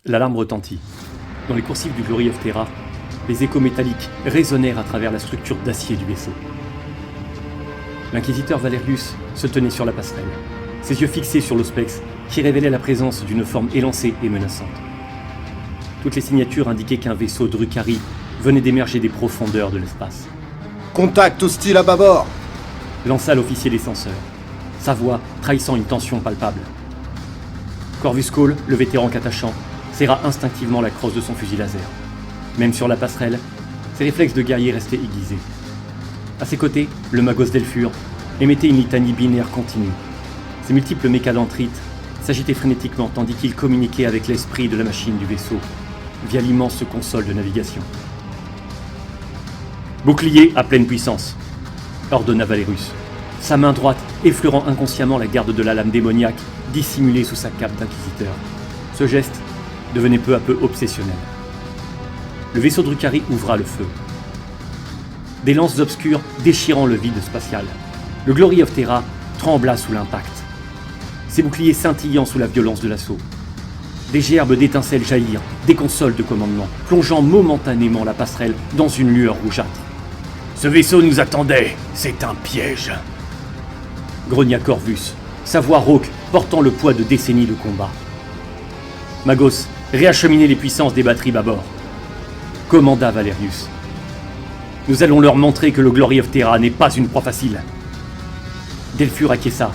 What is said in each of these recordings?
L'alarme retentit. Dans les coursives du Glory of Terra, les échos métalliques résonnèrent à travers la structure d'acier du vaisseau. L'inquisiteur Valerius se tenait sur la passerelle, ses yeux fixés sur l'Auspex qui révélait la présence d'une forme élancée et menaçante. Toutes les signatures indiquaient qu'un vaisseau Drukhari venait d'émerger des profondeurs de l'espace. Contact hostile à bâbord! Lança l'officier des censeurs, sa voix trahissant une tension palpable. Corvus Cole, le vétéran catachant, serra instinctivement la crosse de son fusil laser. Même sur la passerelle, ses réflexes de guerrier restaient aiguisés. À ses côtés, le Magos Delphur émettait une litanie binaire continue. Ses multiples mécadendrites s'agitaient frénétiquement tandis qu'il communiquait avec l'esprit de la machine du vaisseau via l'immense console de navigation. « Bouclier à pleine puissance !» ordonna Valerius, sa main droite effleurant inconsciemment la garde de la lame démoniaque dissimulée sous sa cape d'inquisiteur. Ce geste devenait peu à peu obsessionnel. Le vaisseau Drukhari ouvra le feu. Des lances obscures déchirant le vide spatial. Le Glory of Terra trembla sous l'impact. Ses boucliers scintillant sous la violence de l'assaut. Des gerbes d'étincelles jaillirent des consoles de commandement, plongeant momentanément la passerelle dans une lueur rougeâtre. « Ce vaisseau nous attendait, c'est un piège !» grogna Corvus, sa voix rauque portant le poids de décennies de combat. Magos, réacheminez les puissances des batteries bâbord, commanda Valerius. Nous allons leur montrer que le Glory of Terra n'est pas une proie facile. Delphur acquiesça,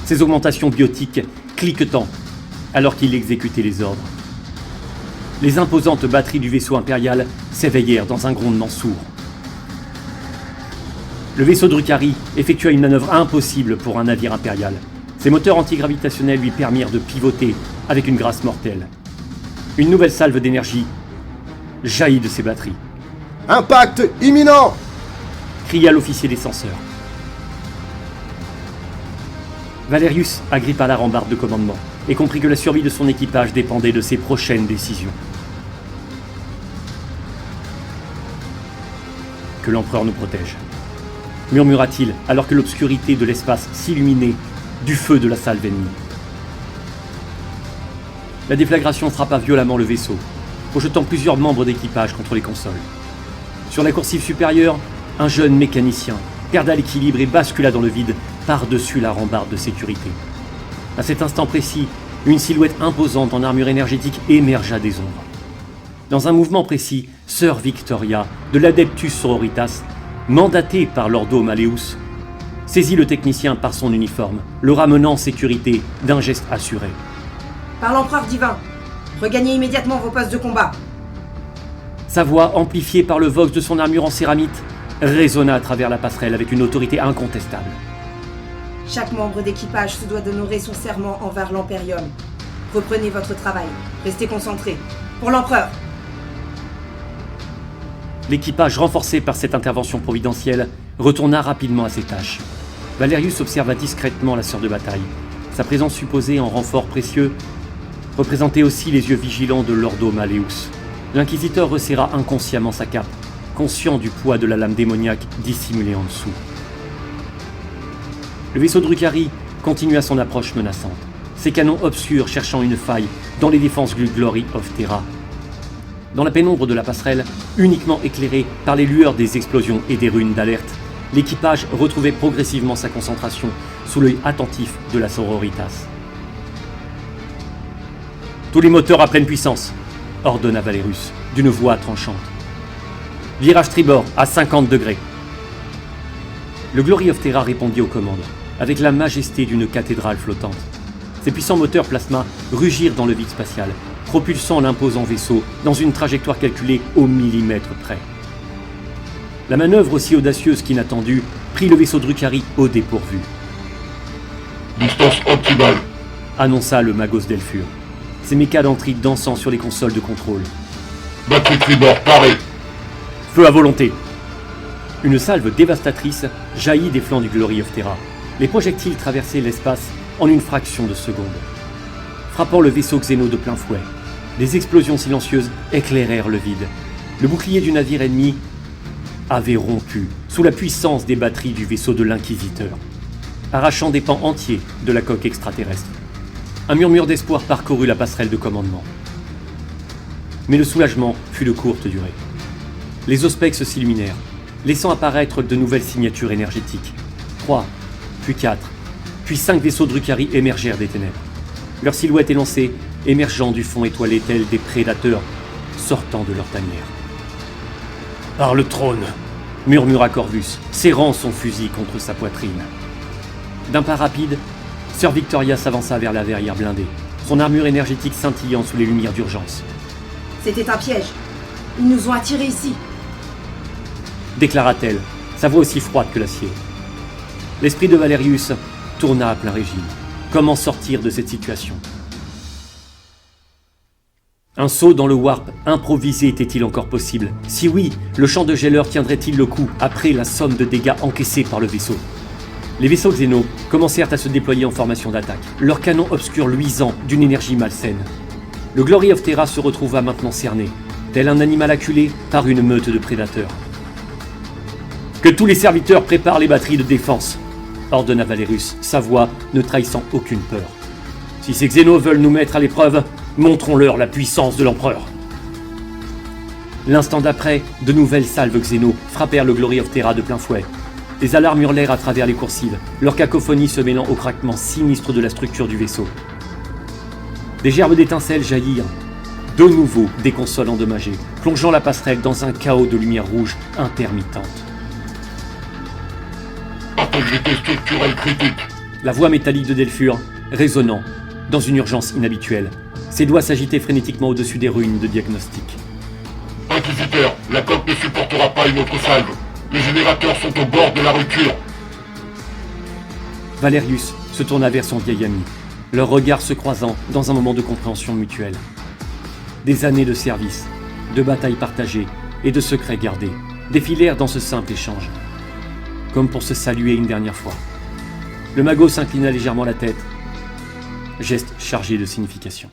ses augmentations biotiques cliquetant alors qu'il exécutait les ordres. Les imposantes batteries du vaisseau impérial s'éveillèrent dans un grondement sourd. Le vaisseau Drukhari effectua une manœuvre impossible pour un navire impérial. Ses moteurs antigravitationnels lui permirent de pivoter avec une grâce mortelle. Une nouvelle salve d'énergie jaillit de ses batteries. « Impact imminent !» cria l'officier des censeurs. Valerius agrippa la rambarde de commandement et comprit que la survie de son équipage dépendait de ses prochaines décisions. « Que l'empereur nous protège !» murmura-t-il alors que l'obscurité de l'espace s'illuminait du feu de la salve ennemie. La déflagration frappa violemment le vaisseau, projetant plusieurs membres d'équipage contre les consoles. Sur la coursive supérieure, un jeune mécanicien perda l'équilibre et bascula dans le vide par-dessus la rambarde de sécurité. À cet instant précis, une silhouette imposante en armure énergétique émergea des ombres. Dans un mouvement précis, Sœur Victoria, de l'Adeptus Sororitas, mandatée par l'Ordo Malleus, saisit le technicien par son uniforme, le ramenant en sécurité d'un geste assuré. « Par l'empereur divin, regagnez immédiatement vos postes de combat !» Sa voix, amplifiée par le vox de son armure en céramite, résonna à travers la passerelle avec une autorité incontestable. Chaque membre d'équipage se doit d'honorer son serment envers l'Emperium. Reprenez votre travail, restez concentrés. Pour l'empereur! L'équipage, renforcé par cette intervention providentielle, retourna rapidement à ses tâches. Valerius observa discrètement la sœur de bataille. Sa présence supposée en renfort précieux représentait aussi les yeux vigilants de l'Ordo Malleus. L'inquisiteur resserra inconsciemment sa cape, conscient du poids de la lame démoniaque dissimulée en dessous. Le vaisseau Drukhari continua son approche menaçante, ses canons obscurs cherchant une faille dans les défenses du Glory of Terra. Dans la pénombre de la passerelle, uniquement éclairée par les lueurs des explosions et des runes d'alerte, l'équipage retrouvait progressivement sa concentration sous l'œil attentif de la Sororitas. « Tous les moteurs à pleine puissance !» ordonna Valerius, d'une voix tranchante. « Virage tribord à 50 degrés !» Le Glory of Terra répondit aux commandes, avec la majesté d'une cathédrale flottante. Ses puissants moteurs plasma rugirent dans le vide spatial, propulsant l'imposant vaisseau dans une trajectoire calculée au millimètre près. La manœuvre aussi audacieuse qu'inattendue prit le vaisseau Drukhari au dépourvu. « Distance optimale !» annonça le Magos Delphur, ses mécadendrites dansant sur les consoles de contrôle. « Batterie tribord parée !» Feu à volonté! Une salve dévastatrice jaillit des flancs du Glory of Terra. Les projectiles traversaient l'espace en une fraction de seconde, frappant le vaisseau Xéno de plein fouet. Des explosions silencieuses éclairèrent le vide. Le bouclier du navire ennemi avait rompu sous la puissance des batteries du vaisseau de l'Inquisiteur, arrachant des pans entiers de la coque extraterrestre. Un murmure d'espoir parcourut la passerelle de commandement. Mais le soulagement fut de courte durée. Les Auspex s'illuminèrent, laissant apparaître de nouvelles signatures énergétiques. 3, puis 4, puis 5 vaisseaux Drukhari émergèrent des ténèbres. Leurs silhouettes élancées, émergeant du fond étoilé tels des prédateurs sortant de leur tanière. « Par le trône !» murmura Corvus, serrant son fusil contre sa poitrine. D'un pas rapide, Sœur Victoria s'avança vers la verrière blindée, son armure énergétique scintillant sous les lumières d'urgence. « C'était un piège. Ils nous ont attirés ici. » déclara-t-elle, sa voix aussi froide que l'acier. L'esprit de Valerius tourna à plein régime. Comment sortir de cette situation ? Un saut dans le warp improvisé était-il encore possible ? Si oui, le champ de géleur tiendrait-il le coup après la somme de dégâts encaissés par le vaisseau ? Les vaisseaux Xéno commencèrent à se déployer en formation d'attaque, leurs canons obscurs luisant d'une énergie malsaine. Le Glory of Terra se retrouva maintenant cerné, tel un animal acculé par une meute de prédateurs. « Que tous les serviteurs préparent les batteries de défense !» ordonna Valerius, sa voix ne trahissant aucune peur. « Si ces Xénos veulent nous mettre à l'épreuve, montrons-leur la puissance de l'Empereur !» L'instant d'après, de nouvelles salves Xéno frappèrent le Glory of Terra de plein fouet. Les alarmes hurlèrent à travers les coursives, leur cacophonie se mêlant au craquement sinistre de la structure du vaisseau. Des gerbes d'étincelles jaillirent, de nouveau des consoles endommagées, plongeant la passerelle dans un chaos de lumière rouge intermittente. Intégrité structurelle critique. La voix métallique de Delphur, résonnant, dans une urgence inhabituelle. Ses doigts s'agitaient frénétiquement au-dessus des ruines de diagnostic. Inquisiteur, la coque ne supportera pas une autre salve. Les générateurs sont au bord de la rupture. Valerius se tourna vers son vieil ami, leurs regards se croisant dans un moment de compréhension mutuelle. Des années de service, de batailles partagées et de secrets gardés défilèrent dans ce simple échange, comme pour se saluer une dernière fois. Le magot s'inclina légèrement la tête, geste chargé de signification.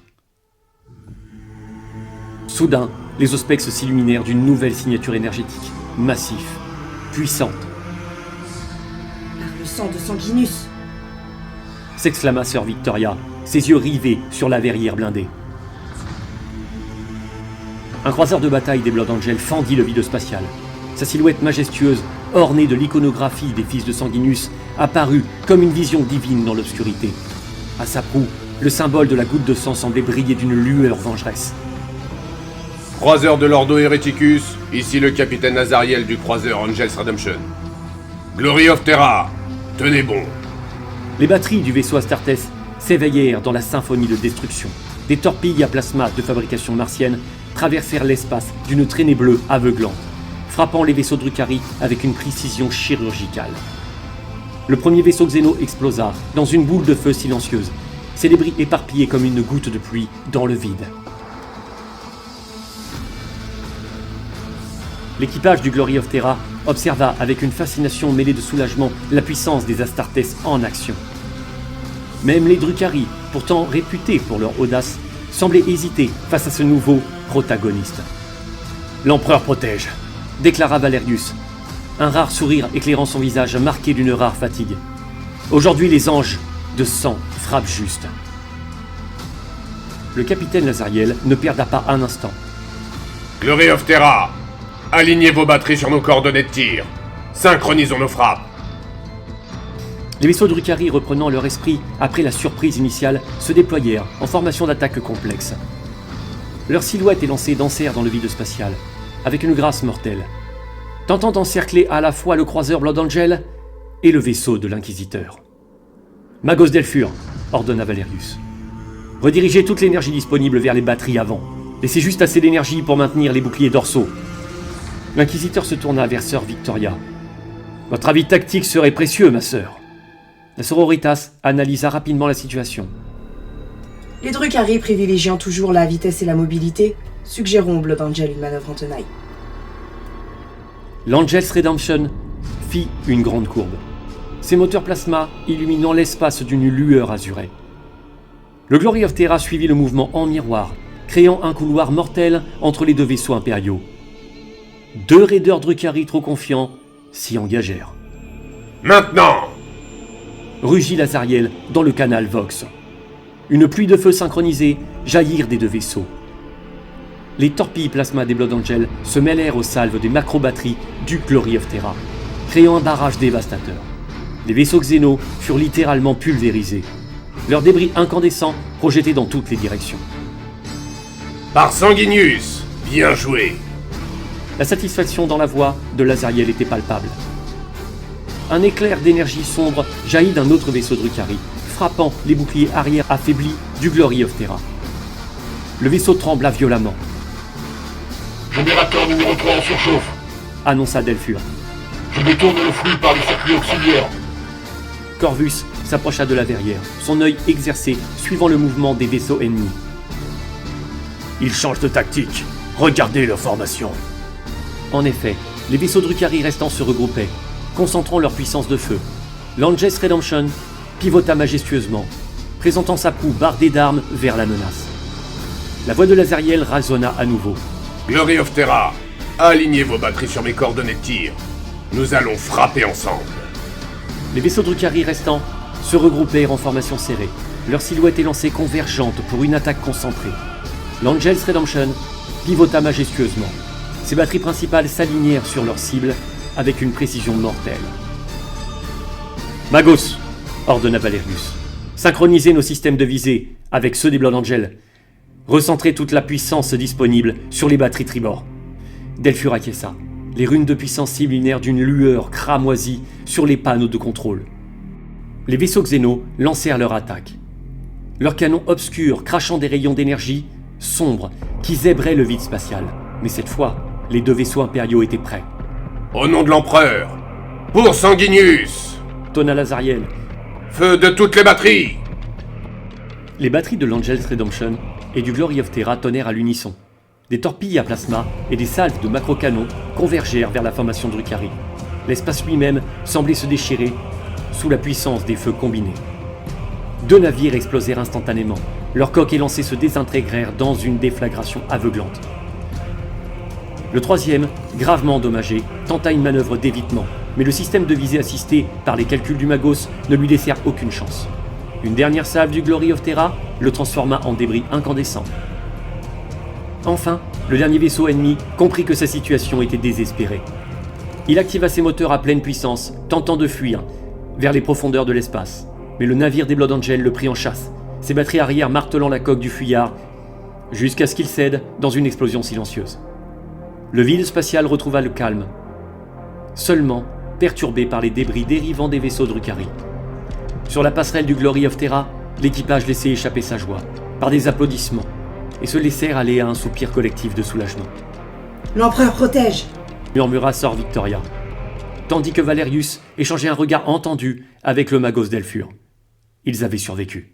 Soudain, les Auspex s'illuminèrent d'une nouvelle signature énergétique, massif, puissante. Par le sang de Sanguinus. S'exclama Sœur Victoria, ses yeux rivés sur la verrière blindée. Un croiseur de bataille des Blood Angels fendit le vide spatial. Sa silhouette majestueuse, ornée de l'iconographie des fils de Sanguinus, apparut comme une vision divine dans l'obscurité. À sa proue, le symbole de la goutte de sang semblait briller d'une lueur vengeresse. Croiseur de l'Ordo Hereticus, ici le capitaine Azariel du croiseur Angels Redemption. Glory of Terra, tenez bon. Les batteries du vaisseau Astartes s'éveillèrent dans la symphonie de destruction. Des torpilles à plasma de fabrication martienne traversèrent l'espace d'une traînée bleue aveuglante, frappant les vaisseaux Drukhari avec une précision chirurgicale. Le premier vaisseau Xéno explosa dans une boule de feu silencieuse, ses débris éparpillés comme une goutte de pluie dans le vide. L'équipage du Glory of Terra observa avec une fascination mêlée de soulagement la puissance des Astartes en action. Même les Drukhari, pourtant réputés pour leur audace, semblaient hésiter face à ce nouveau protagoniste. « L'Empereur protège !» déclara Valerius, un rare sourire éclairant son visage marqué d'une rare fatigue. « Aujourd'hui, les anges de sang frappent juste. » Le capitaine Lazariel ne perda pas un instant. « Glory of Terra, alignez vos batteries sur nos coordonnées de tir. Synchronisons nos frappes. » Les vaisseaux Drukhari, reprenant leur esprit après la surprise initiale, se déployèrent en formation d'attaque complexe. Leurs silhouettes élancées dansèrent dans le vide spatial, avec une grâce mortelle, tentant d'encercler à la fois le croiseur Blood Angel et le vaisseau de l'Inquisiteur. « Magos Delphur !» ordonna Valerius. « Redirigez toute l'énergie disponible vers les batteries avant. Laissez juste assez d'énergie pour maintenir les boucliers dorsaux. » L'Inquisiteur se tourna vers Sœur Victoria. « Votre avis tactique serait précieux, ma sœur. » La sororitas analysa rapidement la situation. Les Drukhari privilégiant toujours la vitesse et la mobilité, suggérons Blood Angel une manœuvre en tenaille. L'Angels Redemption fit une grande courbe, ses moteurs plasma illuminant l'espace d'une lueur azurée. Le Glory of Terra suivit le mouvement en miroir, créant un couloir mortel entre les deux vaisseaux impériaux. Deux raiders Drukhari trop confiants s'y engagèrent. « Maintenant !» rugit Lazariel dans le canal Vox. Une pluie de feu synchronisée jaillirent des deux vaisseaux. les torpilles plasma des Blood Angels se mêlèrent aux salves des macro-batteries du Glory of Terra, créant un barrage dévastateur. Les vaisseaux Xeno furent littéralement pulvérisés, leurs débris incandescents projetés dans toutes les directions. Par Sanguinius, bien joué. La satisfaction dans la voix de Lazariel était palpable. Un éclair d'énergie sombre jaillit d'un autre vaisseau Drukhari, frappant les boucliers arrière affaiblis du Glory of Terra. Le vaisseau trembla violemment, Générateur numéro 3 en surchauffe. annonça Delphur. Je détourne le flux par les circuits auxiliaires. Corvus s'approcha de la verrière, son œil exercé suivant le mouvement des vaisseaux ennemis. Ils changent de tactique. Regardez leur formation. En effet, les vaisseaux Drukhari restants se regroupaient, concentrant leur puissance de feu. L'Angels Redemption pivota majestueusement, présentant sa proue bardée d'armes vers la menace. La voix de Lazariel résonna à nouveau. Glory of Terra, alignez vos batteries sur mes coordonnées de tir. Nous allons frapper ensemble. Les vaisseaux Drukhari restants se regroupèrent en formation serrée, leurs silhouettes élancées convergentes pour une attaque concentrée. L'Angels Redemption pivota majestueusement. Ses batteries principales s'alignèrent sur leur cible avec une précision mortelle. Magos, ordonna Valerius. Synchronisez nos systèmes de visée avec ceux des Blood Angels. Recentrez toute la puissance disponible sur les batteries tribord. Delphur acquiesça. Les runes de puissance s'illuminèrent d'une lueur cramoisie sur les panneaux de contrôle. Les vaisseaux Xeno lancèrent leur attaque. Leurs canons obscurs crachant des rayons d'énergie sombres qui zébraient le vide spatial. Mais cette fois, les deux vaisseaux impériaux étaient prêts. Au nom de l'Empereur, pour Sanguinius, Tonna Lazariel. feu de toutes les batteries. Les batteries de l'Angels Redemption et du Glory of Terra tonnèrent à l'unisson. Des torpilles à plasma et des salves de macro-canons convergèrent vers la formation Drukhari. L'espace lui-même semblait se déchirer sous la puissance des feux combinés. Deux navires explosèrent instantanément. Leurs coques élancées se désintégrèrent dans une déflagration aveuglante. Le troisième, gravement endommagé, tenta une manœuvre d'évitement, mais le système de visée assisté par les calculs du Magos ne lui laissèrent aucune chance. Une dernière salve du Glory of Terra le transforma en débris incandescents. Enfin, le dernier vaisseau ennemi comprit que sa situation était désespérée. Il activa ses moteurs à pleine puissance, tentant de fuir vers les profondeurs de l'espace. Mais le navire des Blood Angels le prit en chasse, ses batteries arrière martelant la coque du fuyard, jusqu'à ce qu'il cède dans une explosion silencieuse. Le vide spatial retrouva le calme, seulement perturbé par les débris dérivant des vaisseaux Drukhari. Sur la passerelle du Glory of Terra, l'équipage laissait échapper sa joie, par des applaudissements, et se laissèrent aller à un soupir collectif de soulagement. L'empereur protège! Murmura Sor Victoria, tandis que Valerius échangeait un regard entendu avec le Magos Delphur. Ils avaient survécu.